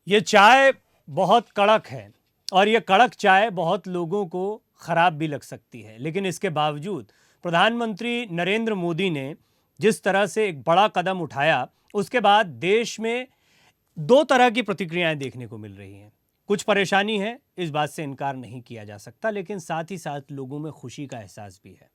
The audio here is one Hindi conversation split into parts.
ये चाय बहुत कड़क है और ये कड़क चाय बहुत लोगों को ख़राब भी लग सकती है, लेकिन इसके बावजूद प्रधानमंत्री नरेंद्र मोदी ने जिस तरह से एक बड़ा कदम उठाया, उसके बाद देश में दो तरह की प्रतिक्रियाएं देखने को मिल रही हैं। कुछ परेशानी है, इस बात से इनकार नहीं किया जा सकता, लेकिन साथ ही साथ लोगों में खुशी का एहसास भी है।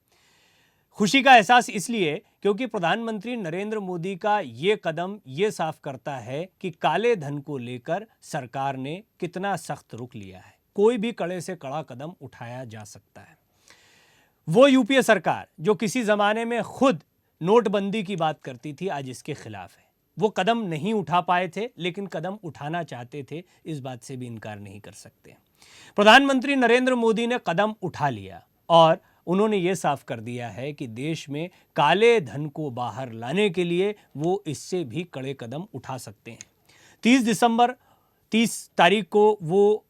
खुशी का एहसास इसलिए क्योंकि प्रधानमंत्री नरेंद्र मोदी का ये कदम ये साफ करता है कि काले धन को लेकर सरकार ने कितना सख्त रुख लिया है। कोई भी कड़े से कड़ा कदम उठाया जा सकता है। वो यूपीए सरकार जो किसी जमाने में खुद नोटबंदी की बात करती थी, आज इसके खिलाफ है। वो कदम नहीं उठा पाए थे, लेकिन कदम उठाना चाहते थे, इस बात से भी इनकार नहीं कर सकते। प्रधानमंत्री नरेंद्र मोदी ने कदम उठा लिया और उन्होंने ये साफ कर दिया है कि देश में काले धन को बाहर लाने के लिए वो इससे भी कड़े कदम उठा सकते हैं। 30 तारीख को वो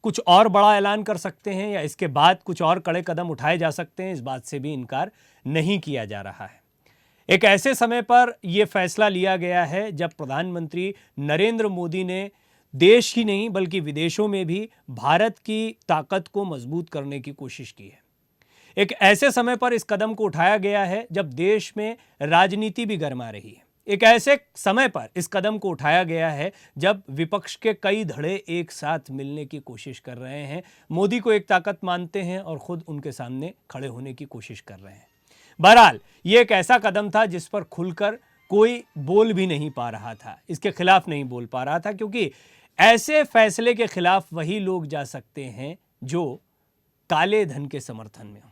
कुछ और बड़ा ऐलान कर सकते हैं या इसके बाद कुछ और कड़े कदम उठाए जा सकते हैं, इस बात से भी इनकार नहीं किया जा रहा है। एक ऐसे समय पर यह फैसला लिया गया है जब प्रधानमंत्री नरेंद्र मोदी ने देश ही नहीं बल्कि विदेशों में भी भारत की ताकत को मजबूत करने की कोशिश की है। एक ऐसे समय पर इस कदम को उठाया गया है जब देश में राजनीति भी गरमा रही है। एक ऐसे समय पर इस कदम को उठाया गया है जब विपक्ष के कई धड़े एक साथ मिलने की कोशिश कर रहे हैं, मोदी को एक ताकत मानते हैं और खुद उनके सामने खड़े होने की कोशिश कर रहे हैं। बहरहाल ये एक ऐसा कदम था जिस पर खुलकर कोई बोल भी नहीं पा रहा था, इसके खिलाफ नहीं बोल पा रहा था, क्योंकि ऐसे फैसले के खिलाफ वही लोग जा सकते हैं जो काले धन के समर्थन में हो।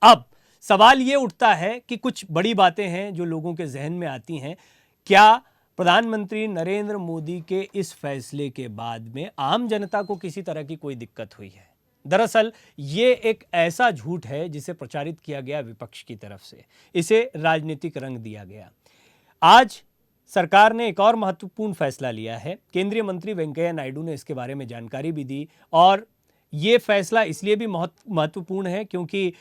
अब सवाल ये उठता है कि कुछ बड़ी बातें हैं जो लोगों के जहन में आती हैं। क्या प्रधानमंत्री नरेंद्र मोदी के इस फैसले के बाद में आम जनता को किसी तरह की कोई दिक्कत हुई है? दरअसल ये एक ऐसा झूठ है जिसे प्रचारित किया गया विपक्ष की तरफ से, इसे राजनीतिक रंग दिया गया। आज सरकार ने एक और महत्वपूर्ण फैसला लिया है। केंद्रीय मंत्री वेंकैया नायडू ने इसके बारे में जानकारी भी दी और ये फैसला इसलिए भी महत्वपूर्ण है क्योंकि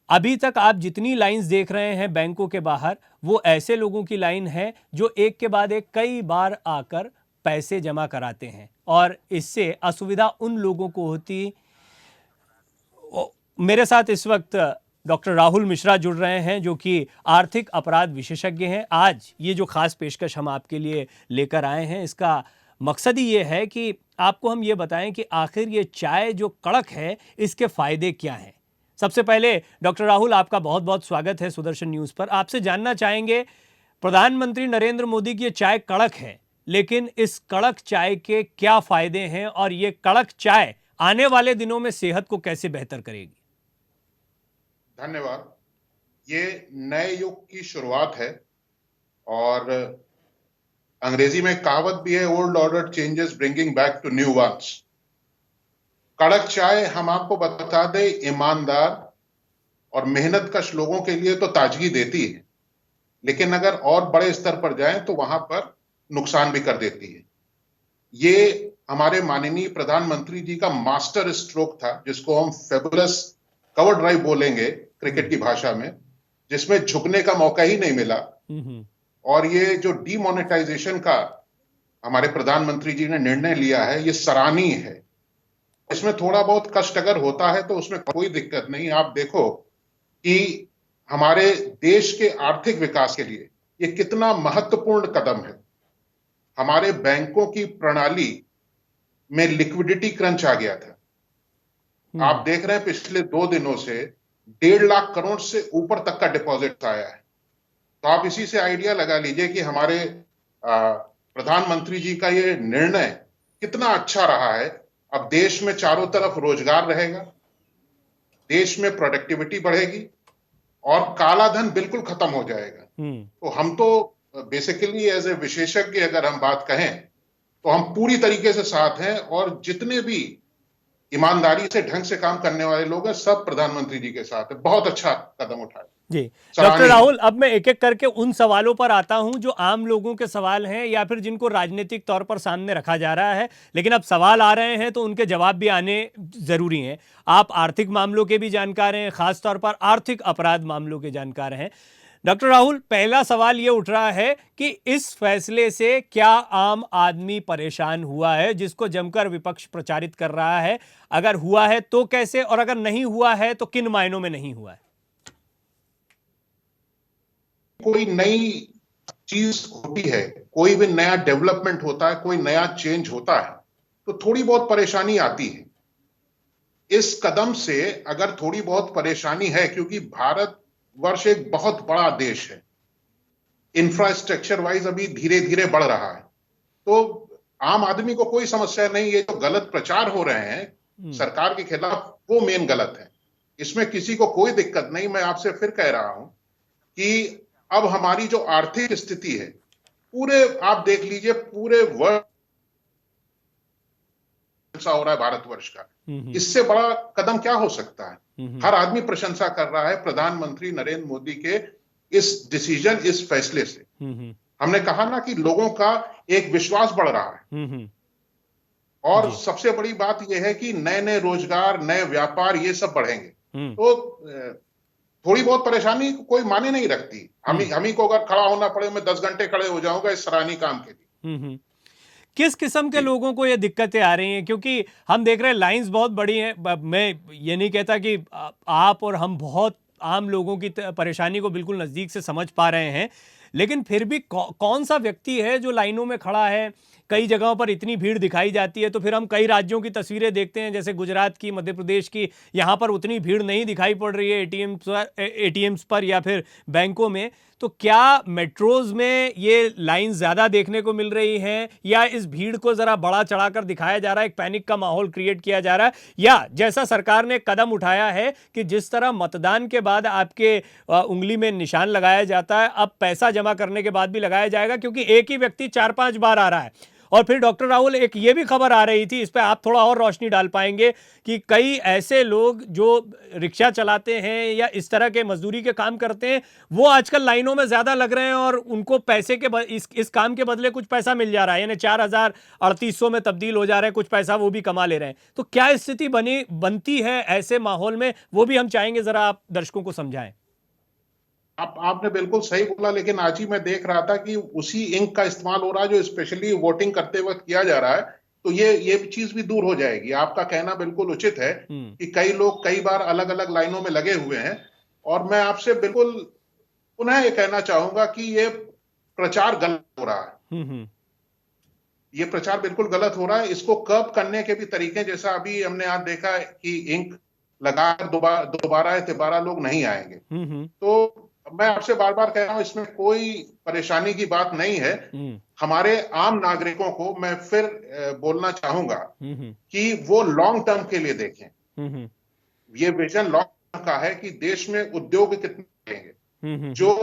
अभी तक आप जितनी लाइंस देख रहे हैं बैंकों के बाहर, वो ऐसे लोगों की लाइन है जो एक के बाद एक कई बार आकर पैसे जमा कराते हैं और इससे असुविधा उन लोगों को होती। मेरे साथ इस वक्त डॉक्टर राहुल मिश्रा जुड़ रहे हैं जो कि आर्थिक अपराध विशेषज्ञ हैं। आज ये जो खास पेशकश हम आपके लिए लेकर आए हैं, इसका मकसद ही ये है कि आपको हम ये बताएं कि आखिर ये चाय जो कड़क है इसके फायदे क्या हैं। सबसे पहले डॉक्टर राहुल, आपका बहुत बहुत स्वागत है सुदर्शन न्यूज़ पर। आपसे जानना चाहेंगे, प्रधानमंत्री नरेंद्र मोदी की ये चाय कड़क है, लेकिन इस कड़क चाय के क्या फायदे हैं और ये कड़क चाय आने वाले दिनों में सेहत को कैसे बेहतर करेगी? धन्यवाद। ये नए युग की शुरुआत है और अंग्रेजी में कहावत भी है, old order changes bringing back to new ones. कड़क चाय, हम आपको बता दें, ईमानदार और मेहनतकश लोगों के लिए तो ताजगी देती है, लेकिन अगर और बड़े स्तर पर जाएं तो वहां पर नुकसान भी कर देती है। ये हमारे माननीय प्रधानमंत्री जी का मास्टर स्ट्रोक था, जिसको हम फेबुलस कवर ड्राइव बोलेंगे क्रिकेट की भाषा में, जिसमें झुकने का मौका ही नहीं मिला। और ये जो डीमोनेटाइजेशन का हमारे प्रधानमंत्री जी ने निर्णय लिया है, ये सराहनीय है। इसमें थोड़ा बहुत कष्ट अगर होता है तो उसमें कोई दिक्कत नहीं। आप देखो कि हमारे देश के आर्थिक विकास के लिए ये कितना महत्वपूर्ण कदम है। हमारे बैंकों की प्रणाली में लिक्विडिटी क्रंच आ गया था। आप देख रहे हैं पिछले 2 दिनों से 1.5 लाख करोड़ से ऊपर तक का डिपॉजिट आया है। तो आप इसी से आइडिया लगा लीजिए कि हमारे प्रधानमंत्री जी का ये निर्णय कितना अच्छा रहा है। अब देश में चारों तरफ रोजगार रहेगा, देश में प्रोडक्टिविटी बढ़ेगी और काला धन बिल्कुल खत्म हो जाएगा। तो हम तो बेसिकली एज ए विशेषज्ञ अगर हम बात कहें तो हम पूरी तरीके से साथ हैं और जितने भी ईमानदारी से ढंग से काम करने वाले लोग हैं, सब प्रधानमंत्री जी के साथ है। बहुत अच्छा कदम उठाया जी। डॉक्टर राहुल, अब मैं एक एक करके उन सवालों पर आता हूं जो आम लोगों के सवाल हैं या फिर जिनको राजनीतिक तौर पर सामने रखा जा रहा है, लेकिन अब सवाल आ रहे हैं तो उनके जवाब भी आने जरूरी हैं। आप आर्थिक मामलों के भी जानकार हैं, खासतौर पर आर्थिक अपराध मामलों के जानकार हैं। डॉक्टर राहुल, पहला सवाल ये उठ रहा है कि इस फैसले से क्या आम आदमी परेशान हुआ है, जिसको जमकर विपक्ष प्रचारित कर रहा है? अगर हुआ है तो कैसे, और अगर नहीं हुआ है तो किन मायनों में नहीं हुआ है? कोई नई चीज होती है, कोई भी नया डेवलपमेंट होता है, कोई नया चेंज होता है, तो थोड़ी बहुत परेशानी आती है। इस कदम से अगर थोड़ी बहुत परेशानी है, क्योंकि भारत वर्ष एक बहुत बड़ा देश है, इंफ्रास्ट्रक्चर वाइज अभी धीरे धीरे बढ़ रहा है, तो आम आदमी को कोई समस्या नहीं। ये जो गलत प्रचार हो रहे हैं सरकार के खिलाफ, वो मेन गलत है। इसमें किसी को कोई दिक्कत नहीं। मैं आपसे फिर कह रहा हूं कि अब हमारी जो आर्थिक स्थिति है, पूरे आप देख लीजिए, पूरे वर्ल्ड ऐसा हो रहा है भारतवर्ष का, इससे बड़ा कदम क्या हो सकता है? हर आदमी प्रशंसा कर रहा है प्रधानमंत्री नरेंद्र मोदी के इस डिसीजन, इस फैसले से। हमने कहा ना कि लोगों का एक विश्वास बढ़ रहा है, और सबसे बड़ी बात यह है कि नए नए रोजगार, नए व्यापार, ये सब बढ़ेंगे। तो थोड़ी बहुत परेशानी कोई माने नहीं रखती। हम ही को अगर खड़ा होना पड़े, मैं 10 घंटे खड़े हो जाऊंगा इस सराहनीय काम के लिए। किस किस्म के लोगों को ये दिक्कतें आ रही हैं? क्योंकि हम देख रहे हैं लाइंस बहुत बड़ी हैं। मैं ये नहीं कहता कि आप और हम बहुत आम लोगों की परेशानी को बिल्कुल नज़दीक से समझ पा रहे हैं, लेकिन फिर भी कौन सा व्यक्ति है जो लाइनों में खड़ा है? कई जगहों पर इतनी भीड़ दिखाई जाती है, तो फिर हम कई राज्यों की तस्वीरें देखते हैं, जैसे गुजरात की, मध्य प्रदेश की, यहाँ पर उतनी भीड़ नहीं दिखाई पड़ रही है एटीएम्स पर या फिर बैंकों में। तो क्या मेट्रोज में ये लाइन ज़्यादा देखने को मिल रही है, या इस भीड़ को ज़रा बड़ा चढ़ाकर दिखाया जा रहा है, एक पैनिक का माहौल क्रिएट किया जा रहा है? या जैसा सरकार ने कदम उठाया है कि जिस तरह मतदान के बाद आपके उंगली में निशान लगाया जाता है, अब पैसा जमा करने के बाद भी लगाया जाएगा, क्योंकि एक ही व्यक्ति 4-5 बार आ रहा है। और फिर डॉक्टर राहुल, एक ये भी खबर आ रही थी, इस पर आप थोड़ा और रोशनी डाल पाएंगे, कि कई ऐसे लोग जो रिक्शा चलाते हैं या इस तरह के मजदूरी के काम करते हैं, वो आजकल लाइनों में ज्यादा लग रहे हैं, और उनको पैसे के इस काम के बदले कुछ पैसा मिल जा रहा है, यानी 4,000-3,800 में तब्दील हो जा रहे हैं, कुछ पैसा वो भी कमा ले रहे हैं। तो क्या स्थिति बनती है ऐसे माहौल में, वो भी हम चाहेंगे जरा आप दर्शकों को समझाएं। आपने बिल्कुल सही बोला, लेकिन आज ही मैं देख रहा था कि उसी इंक का इस्तेमाल हो रहा है जो स्पेशली वोटिंग करते वक्त किया जा रहा है, तो ये चीज भी दूर हो जाएगी। आपका कहना बिल्कुल उचित है कि कई लोग कई बार अलग अलग लाइनों में लगे हुए हैं, और मैं आपसे बिल्कुल पुनः ये कहना चाहूंगा कि ये प्रचार गलत हो रहा है। ये प्रचार बिल्कुल गलत हो रहा है। इसको कर्ब करने के भी तरीके, जैसा अभी हमने आज देखा कि इंक लगाकर दोबारा 12 लोग नहीं आएंगे। तो मैं आपसे बार बार कह रहा हूं, इसमें कोई परेशानी की बात नहीं है। हमारे आम नागरिकों को मैं फिर बोलना चाहूंगा कि वो लॉन्ग टर्म के लिए देखें। ये विजन लॉन्ग टर्म का है कि देश में उद्योग कितने लेंगे, जो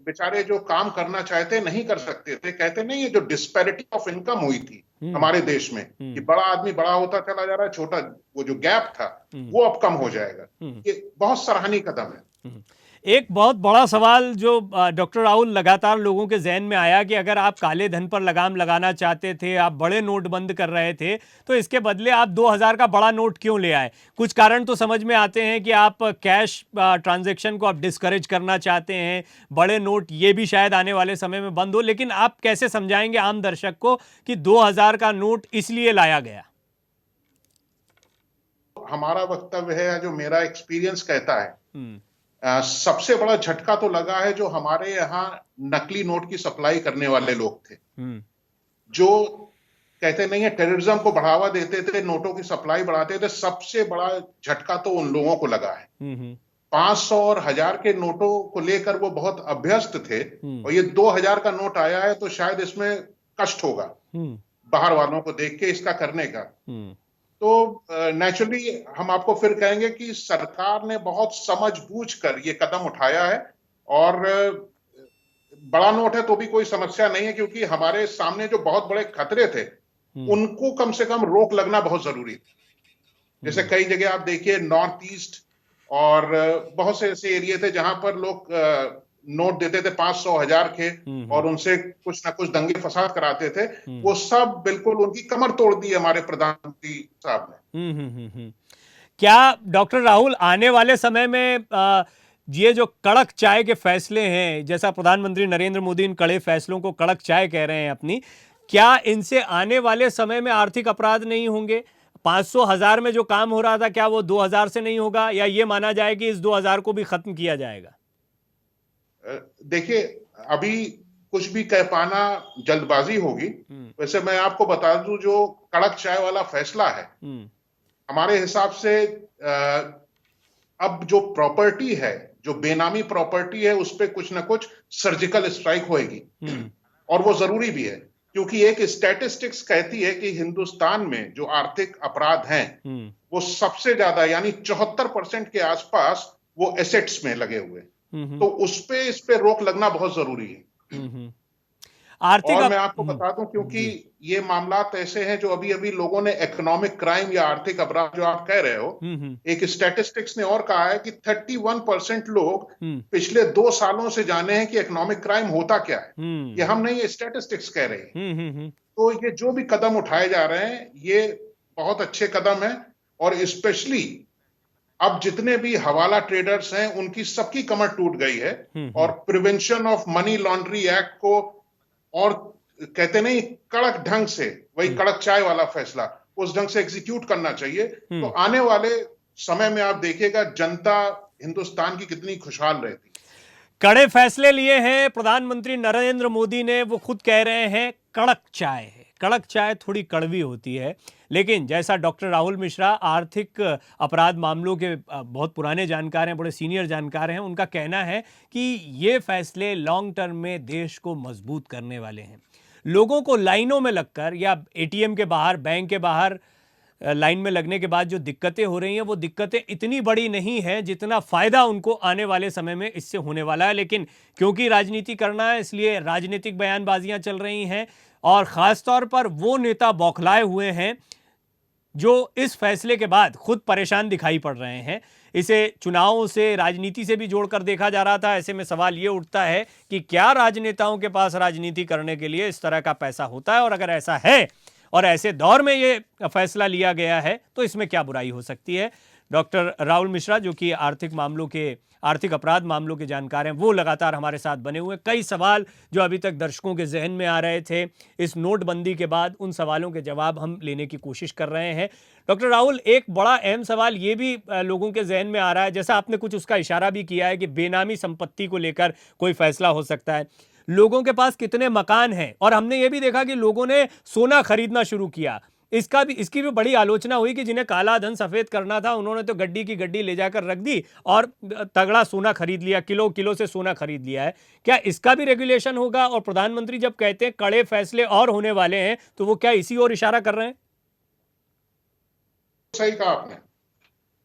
बेचारे जो काम करना चाहते नहीं कर सकते थे। कहते नहीं है, जो डिस्पैरिटी ऑफ इनकम हुई थी हमारे देश में, कि बड़ा आदमी बड़ा होता चला जा रहा है, छोटा वो जो गैप था वो अब कम हो जाएगा। ये बहुत सराहनीय कदम है। एक बहुत बड़ा सवाल जो डॉक्टर राहुल लगातार लोगों के जहन में आया, कि अगर आप काले धन पर लगाम लगाना चाहते थे, आप बड़े नोट बंद कर रहे थे, तो इसके बदले आप 2000 का बड़ा नोट क्यों ले आए? कुछ कारण तो समझ में आते हैं कि आप कैश ट्रांजैक्शन को आप डिस्करेज करना चाहते हैं, बड़े नोट ये भी शायद आने वाले समय में बंद हो, लेकिन आप कैसे समझाएंगे आम दर्शक को कि 2000 का नोट इसलिए लाया गया? हमारा वक्तव्य है, जो मेरा एक्सपीरियंस कहता है, सबसे बड़ा झटका तो लगा है जो हमारे यहाँ नकली नोट की सप्लाई करने वाले लोग थे, जो कहते नहीं है टेररिज्म को बढ़ावा देते थे, नोटों की सप्लाई बढ़ाते थे। सबसे बड़ा झटका तो उन लोगों को लगा है। 500 और 1000 के नोटों को लेकर वो बहुत अभ्यस्त थे, और ये 2000 का नोट आया है, तो शायद इसमें कष्ट होगा बाहर वालों को देख के इसका करने का। तो नेचुरली हम आपको फिर कहेंगे कि सरकार ने बहुत समझबूझकर ये कदम उठाया है, और बड़ा नोट है तो भी कोई समस्या नहीं है, क्योंकि हमारे सामने जो बहुत बड़े खतरे थे उनको कम से कम रोक लगना बहुत जरूरी था। जैसे कई जगह आप देखिए, नॉर्थ ईस्ट और बहुत से ऐसे एरिया थे जहां पर लोग नोट देते थे 500 1000 के, और उनसे कुछ ना कुछ दंगे फसाद कराते थे। वो सब बिल्कुल उनकी कमर तोड़ दी हमारे प्रधानमंत्री साहब ने। क्या डॉक्टर राहुल आने वाले समय में ये जो कड़क चाय के फैसले हैं, जैसा प्रधानमंत्री नरेंद्र मोदी इन कड़े फैसलों को कड़क चाय कह रहे हैं अपनी, क्या इनसे आने वाले समय में आर्थिक अपराध नहीं होंगे? 500,000 में जो काम हो रहा था, क्या वो 2,000 से नहीं होगा, या ये माना जाए कि इस 2,000 को भी खत्म किया जाएगा? देखिए, अभी कुछ भी कह पाना जल्दबाजी होगी। वैसे मैं आपको बता दूं, जो कड़क चाय वाला फैसला है, हमारे हिसाब से अब जो प्रॉपर्टी है, जो बेनामी प्रॉपर्टी है, उस पर कुछ ना कुछ सर्जिकल स्ट्राइक होएगी। और वो जरूरी भी है, क्योंकि एक स्टैटिस्टिक्स कहती है कि हिंदुस्तान में जो आर्थिक अपराध हैं, वो सबसे ज्यादा यानी 74% के आसपास वो एसेट्स में लगे हुए। तो इस पे रोक लगना बहुत जरूरी है। आर्थिक और मैं आपको बता दूं, क्योंकि ये मामलात ऐसे हैं जो अभी अभी लोगों ने इकोनॉमिक क्राइम या आर्थिक अपराध जो आप कह रहे हो, एक स्टैटिस्टिक्स ने और कहा है कि 31% लोग पिछले 2 सालों से जाने हैं कि इकोनॉमिक क्राइम होता क्या है। ये हम नहीं, ये स्टैटिस्टिक्स कह रहे हैं। तो ये जो भी कदम उठाए जा रहे हैं, ये बहुत अच्छे कदम है। और स्पेशली अब जितने भी हवाला ट्रेडर्स हैं, उनकी सबकी कमर टूट गई है। और prevention of money laundry act को, और कहते नहीं, कड़क ढंग से, वही कड़क चाय वाला फैसला, उस ढंग से एग्जीक्यूट करना चाहिए। तो आने वाले समय में आप देखिएगा जनता हिंदुस्तान की कितनी खुशहाल रहती। कड़े फैसले लिए हैं प्रधानमंत्री नरेंद्र मोदी ने, वो खुद कह रहे हैं कड़क चाय है। कड़क चाय थोड़ी कड़वी होती है, लेकिन जैसा डॉक्टर राहुल मिश्रा आर्थिक अपराध मामलों के बहुत पुराने जानकार हैं, बड़े सीनियर जानकार हैं, उनका कहना है कि ये फैसले लॉन्ग टर्म में देश को मजबूत करने वाले हैं। लोगों को लाइनों में लगकर या एटीएम के बाहर, बैंक के बाहर लाइन में लगने के बाद जो दिक्कतें हो रही हैं, वो दिक्कतें इतनी बड़ी नहीं हैं जितना फायदा उनको आने वाले समय में इससे होने वाला है। लेकिन क्योंकि राजनीति करना है, इसलिए राजनीतिक बयानबाजियां चल रही हैं, और खासतौर पर वो नेता बौखलाए हुए हैं जो इस फैसले के बाद खुद परेशान दिखाई पड़ रहे हैं। इसे चुनावों से, राजनीति से भी जोड़कर देखा जा रहा था। ऐसे में सवाल ये उठता है कि क्या राजनेताओं के पास राजनीति करने के लिए इस तरह का पैसा होता है, और अगर ऐसा है और ऐसे दौर में ये फैसला लिया गया है, तो इसमें क्या बुराई हो सकती है। डॉक्टर राहुल मिश्रा, जो कि आर्थिक अपराध मामलों के जानकार हैं, वो लगातार हमारे साथ बने हुए। कई सवाल जो अभी तक दर्शकों के जहन में आ रहे थे इस नोटबंदी के बाद, उन सवालों के जवाब हम लेने की कोशिश कर रहे हैं। डॉक्टर राहुल, एक बड़ा अहम सवाल ये भी लोगों के जहन में आ रहा है, जैसा आपने कुछ उसका इशारा भी किया है कि बेनामी संपत्ति को लेकर कोई फैसला हो सकता है। लोगों के पास कितने मकान हैं, और हमने ये भी देखा कि लोगों ने सोना खरीदना शुरू किया। इसकी भी बड़ी आलोचना हुई कि जिन्हें काला धन सफेद करना था, उन्होंने तो गड्डी की गड्डी ले जाकर रख दी और तगड़ा सोना खरीद लिया, किलो किलो से सोना खरीद लिया है। क्या इसका भी रेगुलेशन होगा? और प्रधानमंत्री जब कहते हैं कड़े फैसले और होने वाले हैं, तो वो क्या इसी ओर इशारा कर रहे हैं? सही कहा आपने,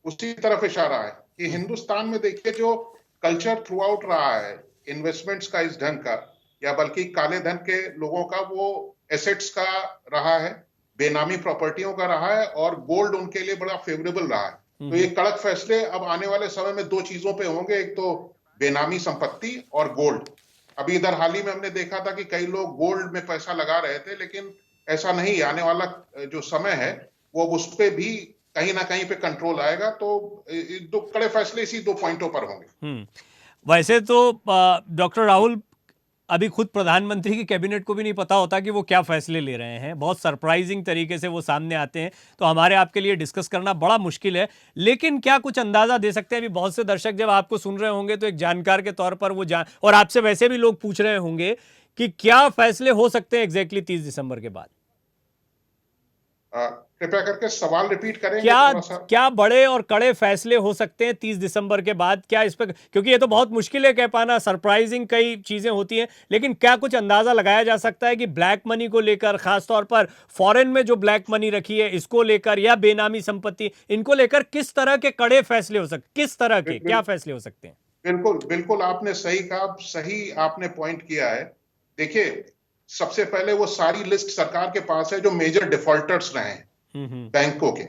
उसी तरफ इशारा है कि हिंदुस्तान में देखिए जो कल्चर थ्रू आउट रहा है इन्वेस्टमेंट्स का, इस ढंग का, या बल्कि काले धन के लोगों का, वो एसेट्स का रहा है, बेनामी प्रॉपर्टियों का रहा है, और गोल्ड उनके लिए बड़ा फेवरेबल रहा है। तो ये कड़क फैसले अब आने वाले समय में 2 चीजों पे होंगे, एक तो बेनामी संपत्ति और गोल्ड। अभी इधर हाल ही में हमने देखा था कि कई लोग गोल्ड में पैसा लगा रहे थे, लेकिन ऐसा नहीं, आने वाला जो समय है वो उस पर भी कहीं ना कहीं पे कंट्रोल आएगा। तो 2 कड़े फैसले इसी 2 पॉइंटों पर होंगे। वैसे तो डॉक्टर राहुल, अभी खुद प्रधानमंत्री की कैबिनेट को भी नहीं पता होता कि वो क्या फैसले ले रहे हैं। बहुत सरप्राइजिंग तरीके से वो सामने आते हैं, तो हमारे आपके लिए डिस्कस करना बड़ा मुश्किल है। लेकिन क्या कुछ अंदाजा दे सकते हैं? अभी बहुत से दर्शक जब आपको सुन रहे होंगे, तो एक जानकार के तौर पर वो और आपसे वैसे भी लोग पूछ रहे होंगे कि क्या फैसले हो सकते हैं एग्जैक्टली 30 दिसंबर के बाद। कृपया करके सवाल रिपीट करेंगे? क्या बड़े और कड़े फैसले हो सकते हैं 30 दिसंबर के बाद? क्या इस पर, क्योंकि ये तो बहुत मुश्किल है कह पाना, सरप्राइजिंग कई चीजें होती हैं, लेकिन क्या कुछ अंदाजा लगाया जा सकता है कि ब्लैक मनी को लेकर, खासतौर पर फॉरेन में जो ब्लैक मनी रखी है, इसको लेकर, या बेनामी संपत्ति, इनको लेकर किस तरह के कड़े फैसले हो सकते, किस तरह के क्या फैसले हो सकते हैं? बिल्कुल बिल्कुल, आपने सही कहा, सही आपने पॉइंट किया है। देखिए, सबसे पहले वो सारी लिस्ट सरकार के पास है जो मेजर डिफॉल्टर्स रहे हैं बैंकों के,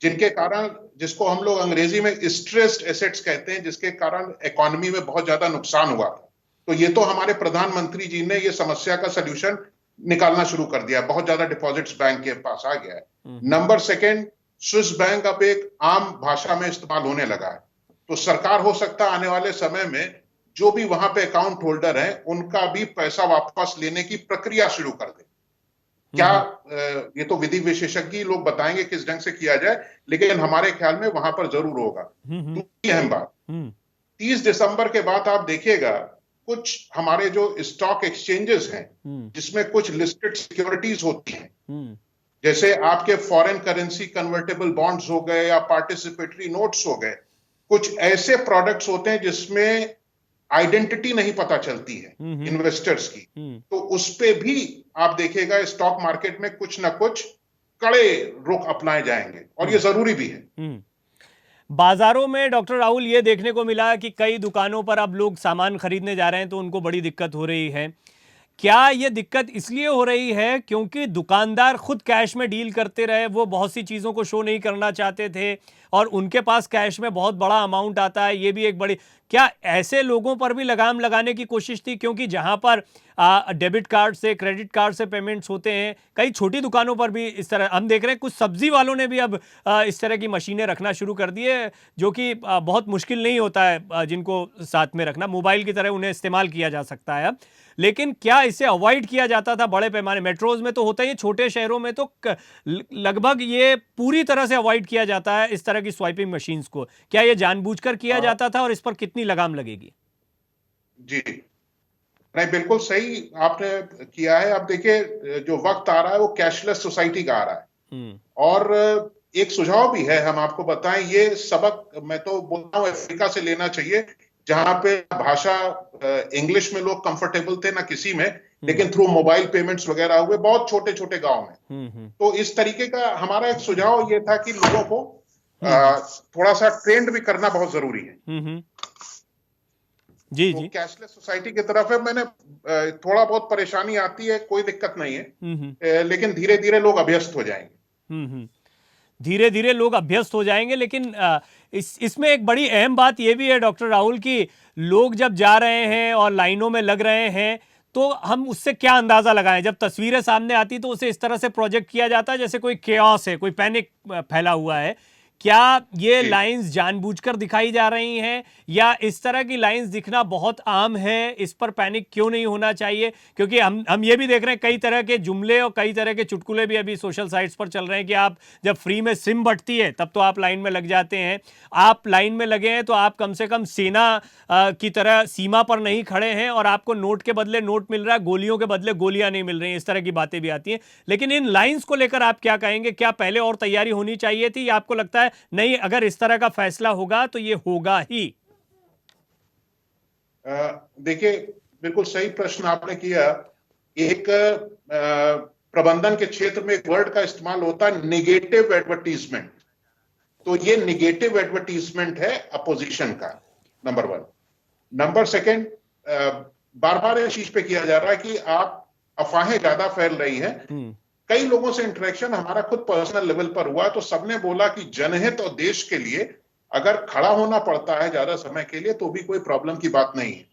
जिनके कारण, जिसको हम लोग अंग्रेजी में स्ट्रेस्ड एसेट्स कहते हैं, जिसके कारण इकोनॉमी में बहुत ज्यादा नुकसान हुआ। तो ये तो हमारे प्रधानमंत्री जी ने ये समस्या का सलूशन निकालना शुरू कर दिया, बहुत ज्यादा डिपॉजिट्स बैंक के पास आ गया है। नंबर 2, स्विस बैंक अब एक आम भाषा में इस्तेमाल होने लगा है। तो सरकार हो सकता है आने वाले समय में जो भी वहां पे अकाउंट होल्डर हैं उनका भी पैसा वापस लेने की प्रक्रिया शुरू कर दे। क्या ये तो विधि विशेषज्ञ लोग बताएंगे किस ढंग से किया जाए, लेकिन हमारे ख्याल में वहां पर जरूर होगा। दूसरी अहम बात, 30 दिसंबर के बाद आप देखिएगा कुछ हमारे जो स्टॉक एक्सचेंजेस हैं जिसमें कुछ लिस्टेड सिक्योरिटीज होती हैं, जैसे आपके फॉरेन करेंसी कन्वर्टेबल बॉन्ड्स हो गए या पार्टिसिपेटरी नोट्स हो गए, कुछ ऐसे प्रोडक्ट्स होते हैं जिसमें आइडेंटिटी नहीं पता चलती है इन्वेस्टर्स की, तो उस पे भी आप देखिएगा स्टॉक मार्केट में कुछ ना कुछ कड़े रुख अपनाए जाएंगे और ये जरूरी भी है। बाजारों में डॉक्टर राहुल ये देखने को मिला कि कई दुकानों पर अब लोग सामान खरीदने जा रहे हैं तो उनको बड़ी दिक्कत हो रही है। क्या ये दिक्कत इसलिए हो रही है क्योंकि दुकानदार खुद कैश में डील करते रहे, वो बहुत सी चीज़ों को शो नहीं करना चाहते थे और उनके पास कैश में बहुत बड़ा अमाउंट आता है, ये भी एक बड़ी, क्या ऐसे लोगों पर भी लगाम लगाने की कोशिश थी? क्योंकि जहां पर डेबिट कार्ड से, क्रेडिट कार्ड से पेमेंट्स होते हैं, कई छोटी दुकानों पर भी इस तरह हम देख रहे हैं, कुछ सब्जी वालों ने भी अब इस तरह की मशीनें रखना शुरू कर दी है, जो कि बहुत मुश्किल नहीं होता है जिनको साथ में रखना, मोबाइल की तरह उन्हें इस्तेमाल किया जा सकता है अब। लेकिन क्या इसे अवॉइड किया जाता था बड़े पैमाने, मेट्रोज में तो होता ही है, छोटे शहरों में तो लगभग ये पूरी तरह से अवॉइड किया जाता है इस तरह की स्वाइपिंग मशीन्स को। क्या ये जानबूझकर किया जाता था और इस पर कितनी लगाम लगेगी? जी नहीं, बिल्कुल सही आपने किया है। अब देखिए जो वक्त आ रहा है वो कैशलेस सोसाइटी का आ रहा है और एक सुझाव भी है, हम आपको बताएं, ये सबक मैं तो बोलता हूं अफ्रीका से लेना चाहिए, जहां पे भाषा इंग्लिश में लोग कंफर्टेबल थे ना किसी में, लेकिन थ्रू मोबाइल पेमेंट्स वगैरह हुए बहुत छोटे छोटे गांव में। तो इस तरीके का हमारा एक सुझाव ये था कि लोगों को थोड़ा सा ट्रेंड भी करना बहुत जरूरी है। जी तो जी, कैशलेस सोसाइटी की तरफ है, मैंने थोड़ा बहुत परेशानी आती है, कोई दिक्कत नहीं है, लेकिन धीरे धीरे लोग अभ्यस्त हो जाएंगे। धीरे धीरे लोग अभ्यस्त हो जाएंगे, लेकिन इसमें एक बड़ी अहम बात यह भी है डॉक्टर राहुल कि लोग जब जा रहे हैं और लाइनों में लग रहे हैं तो हम उससे क्या अंदाजा लगाएं? जब तस्वीरें सामने आती तो उसे इस तरह से प्रोजेक्ट किया जाता है जैसे कोई केओस है, कोई पैनिक फैला हुआ है। क्या ये लाइंस जानबूझकर दिखाई जा रही हैं या इस तरह की लाइंस दिखना बहुत आम है, इस पर पैनिक क्यों नहीं होना चाहिए? क्योंकि हम ये भी देख रहे हैं कई तरह के जुमले और कई तरह के चुटकुले भी अभी सोशल साइट्स पर चल रहे हैं कि आप जब फ्री में सिम बटती है तब तो आप लाइन में लग जाते हैं, आप लाइन में लगे हैं तो आप कम से कम सेना की तरह सीमा पर नहीं खड़े हैं और आपको नोट के बदले नोट मिल रहा है, गोलियों के बदले गोलियां नहीं मिल रही हैं, इस तरह की बातें भी आती हैं। लेकिन इन लाइंस को लेकर आप क्या कहेंगे? क्या पहले और तैयारी होनी चाहिए थी या आपको लगता है नहीं, अगर इस तरह का फैसला होगा तो ये होगा ही? देखिए, बिल्कुल सही प्रश्न आपने किया। एक प्रबंधन के क्षेत्र में एक वर्ड का इस्तेमाल होता है नेगेटिव एडवर्टीजमेंट, तो ये नेगेटिव एडवर्टीजमेंट है अपोजिशन का, नंबर वन। नंबर सेकंड, बार बार इस चीज पे किया जा रहा है कि आप अफवाहें ज्यादा फैल रही हैं। कई लोगों से इंटरेक्शन हमारा खुद पर्सनल लेवल पर हुआ तो सबने बोला कि जनहित और देश के लिए अगर खड़ा होना पड़ता है ज्यादा समय के लिए तो भी कोई प्रॉब्लम की बात नहीं है।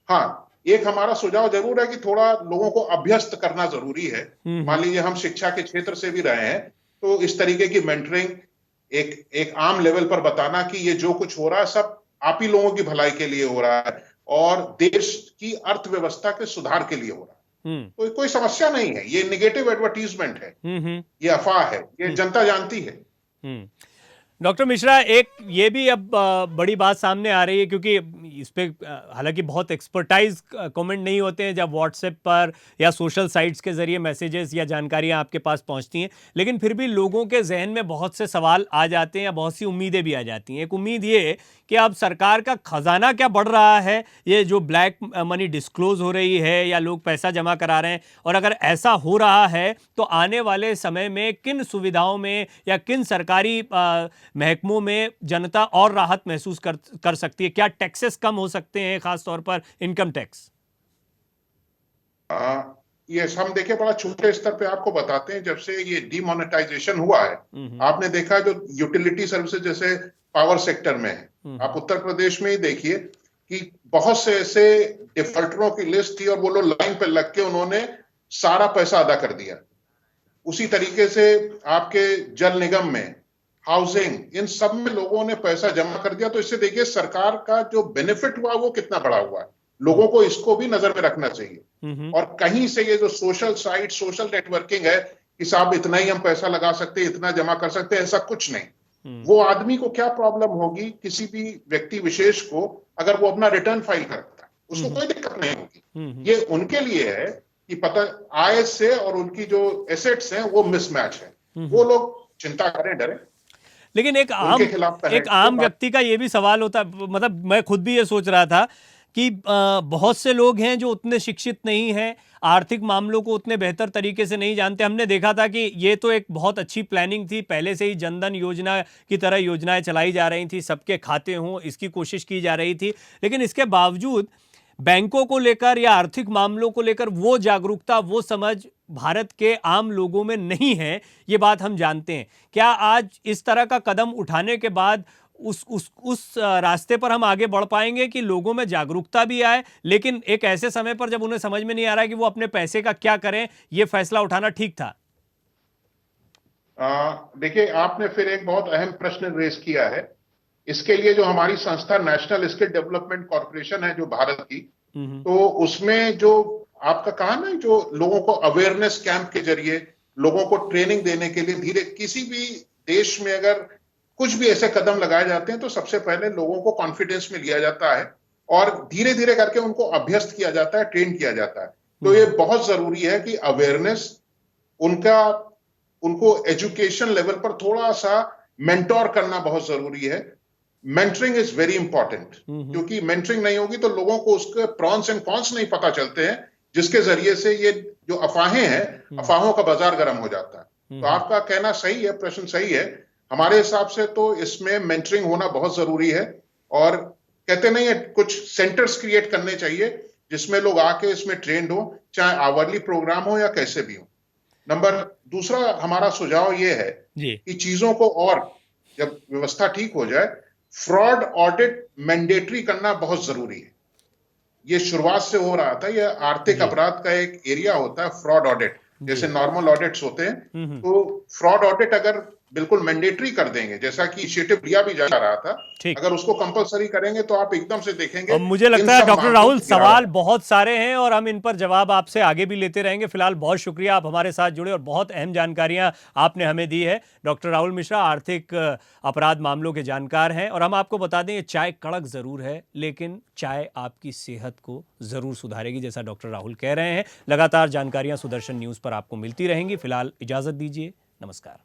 हाँ, एक हमारा सुझाव जरूर है कि थोड़ा लोगों को अभ्यस्त करना जरूरी है। मान लीजिए हम शिक्षा के क्षेत्र से भी रहे हैं तो इस तरीके की मेंटरिंग एक आम लेवल पर बताना कि ये जो कुछ हो रहा है सब आप ही लोगों की भलाई के लिए हो रहा है और देश की अर्थव्यवस्था के सुधार के लिए हो रहा है, तो कोई समस्या नहीं है। ये नेगेटिव एडवर्टीजमेंट है, ये अफवाह है, ये जनता जानती है। डॉक्टर मिश्रा, एक ये भी अब बड़ी बात सामने आ रही है क्योंकि इस पे हालांकि बहुत एक्सपर्टाइज कमेंट नहीं होते हैं जब व्हाट्सएप पर या सोशल साइट्स के जरिए मैसेजेस या जानकारियां आपके पास पहुंचती हैं, लेकिन फिर भी लोगों के जहन में बहुत से सवाल आ जाते हैं या बहुत सी उम्मीदें भी आ जाती हैं। एक उम्मीद ये कि अब सरकार का खजाना क्या बढ़ रहा है, ये जो ब्लैक मनी डिस्क्लोज हो रही है या लोग पैसा जमा करा रहे हैं, और अगर ऐसा हो रहा है तो आने वाले समय में किन सुविधाओं में या किन सरकारी महकमों में जनता और राहत महसूस कर सकती है? क्या टैक्सेस कम हो सकते हैं, खासतौर पर इनकम टैक्स? ये हम देखें बड़ा छोटे स्तर पे आपको बताते हैं। जब से ये डीमोनेटाइजेशन हुआ है, आपने देखा जो यूटिलिटी सर्विसेज जैसे पावर सेक्टर में है, आप उत्तर प्रदेश में ही देखिए कि बहुत से ऐसे डिफॉल्टरों की लिस्ट थी और वो लोग लाइन पे लग के उन्होंने सारा पैसा अदा कर दिया। उसी तरीके से आपके जल निगम में हाउसिंग, इन सब में लोगों ने पैसा जमा कर दिया। तो इससे देखिए सरकार का जो बेनिफिट हुआ वो कितना बड़ा हुआ है। लोगों को इसको भी नजर में रखना चाहिए। और कहीं से ये जो सोशल साइट, सोशल नेटवर्किंग है कि साहब इतना ही हम पैसा लगा सकते हैं, इतना जमा कर सकते हैं, ऐसा कुछ नहीं। वो आदमी को क्या प्रॉब्लम होगी, किसी भी व्यक्ति विशेष को, अगर वो अपना रिटर्न फाइल करता है, उसको कोई दिक्कत नहीं होगी। ये उनके लिए है कि पता आय से और उनकी जो एसेट्स हैं वो मिसमैच है। वो लोग चिंता करें, डरे। लेकिन एक आम व्यक्ति का ये भी सवाल होता है, मतलब मैं खुद भी ये सोच रहा था कि बहुत से लोग हैं जो उतने शिक्षित नहीं हैं, आर्थिक मामलों को उतने बेहतर तरीके से नहीं जानते। हमने देखा था कि ये तो एक बहुत अच्छी प्लानिंग थी, पहले से ही जनधन योजना की तरह योजनाएं चलाई जा रही थी, सबके खाते हों इसकी कोशिश की जा रही थी। लेकिन इसके बावजूद बैंकों को लेकर या आर्थिक मामलों को लेकर वो जागरूकता, वो समझ भारत के आम लोगों में नहीं है, ये बात हम जानते हैं। क्या आज इस तरह का कदम उठाने के बाद उस रास्ते पर हम आगे बढ़ पाएंगे कि लोगों में जागरूकता भी आए, लेकिन एक ऐसे समय पर जब उन्हें समझ में नहीं आ रहा है कि वो अपने पैसे का क्या करें, ये फैसला उठाना ठीक था? देखिए, आपने फिर एक बहुत अहम प्रश्न रेज किया है। इसके लिए जो हमारी संस्था नेशनल स्किल डेवलपमेंट कॉर्पोरेशन है जो भारत की, तो उसमें जो आपका कहा ना, जो लोगों को अवेयरनेस कैंप के जरिए लोगों को ट्रेनिंग देने के लिए धीरे, किसी भी देश में अगर कुछ भी ऐसे कदम लगाए जाते हैं तो सबसे पहले लोगों को कॉन्फिडेंस में लिया जाता है और धीरे धीरे करके उनको अभ्यस्त किया जाता है, ट्रेन किया जाता है। तो ये बहुत जरूरी है कि अवेयरनेस, उनको एजुकेशन लेवल पर थोड़ा सा मेंटोर करना बहुत जरूरी है। मेंटरिंग इज वेरी इंपॉर्टेंट, क्योंकि मेंटरिंग नहीं होगी तो लोगों को उसके प्रॉन्स एंड कॉन्स नहीं पता चलते हैं, जिसके जरिए से ये जो अफवाहें हैं, अफवाहों का बाजार गर्म हो जाता है। तो आपका कहना सही है, प्रश्न सही है। हमारे हिसाब से तो इसमें मेंटरिंग होना बहुत जरूरी है। और कहते नहीं है, कुछ सेंटर्स क्रिएट करने चाहिए जिसमें लोग आके इसमें ट्रेंड हो, चाहे आवरली प्रोग्राम हो या कैसे भी हो। नंबर दूसरा हमारा सुझाव ये है कि चीजों को और जब व्यवस्था ठीक हो जाए, फ्रॉड ऑडिट मैंडेटरी करना बहुत जरूरी है। ये शुरुआत से हो रहा था, यह आर्थिक अपराध का एक एरिया होता है फ्रॉड ऑडिट, जैसे नॉर्मल ऑडिट्स होते हैं। तो फ्रॉड ऑडिट अगर बिल्कुल मैंडेटरी कर देंगे, जैसा कि इनिशिएटिव लिया भी जा रहा था, अगर उसको कंपलसरी करेंगे तो आप एकदम से देखेंगे। और मुझे लगता है डॉक्टर राहुल, सवाल बहुत सारे हैं और हम इन पर जवाब आपसे आगे भी लेते रहेंगे। फिलहाल बहुत शुक्रिया, आप हमारे साथ जुड़े और बहुत अहम जानकारियां आपने हमें दी है। डॉक्टर राहुल मिश्रा आर्थिक अपराध मामलों के जानकार हैं। और हम आपको बता दें, ये चाय कड़क जरूर है, लेकिन चाय आपकी सेहत को जरूर सुधारेगी, जैसा डॉक्टर राहुल कह रहे हैं। लगातार जानकारियां सुदर्शन न्यूज पर आपको मिलती रहेंगी। फिलहाल इजाजत दीजिए, नमस्कार।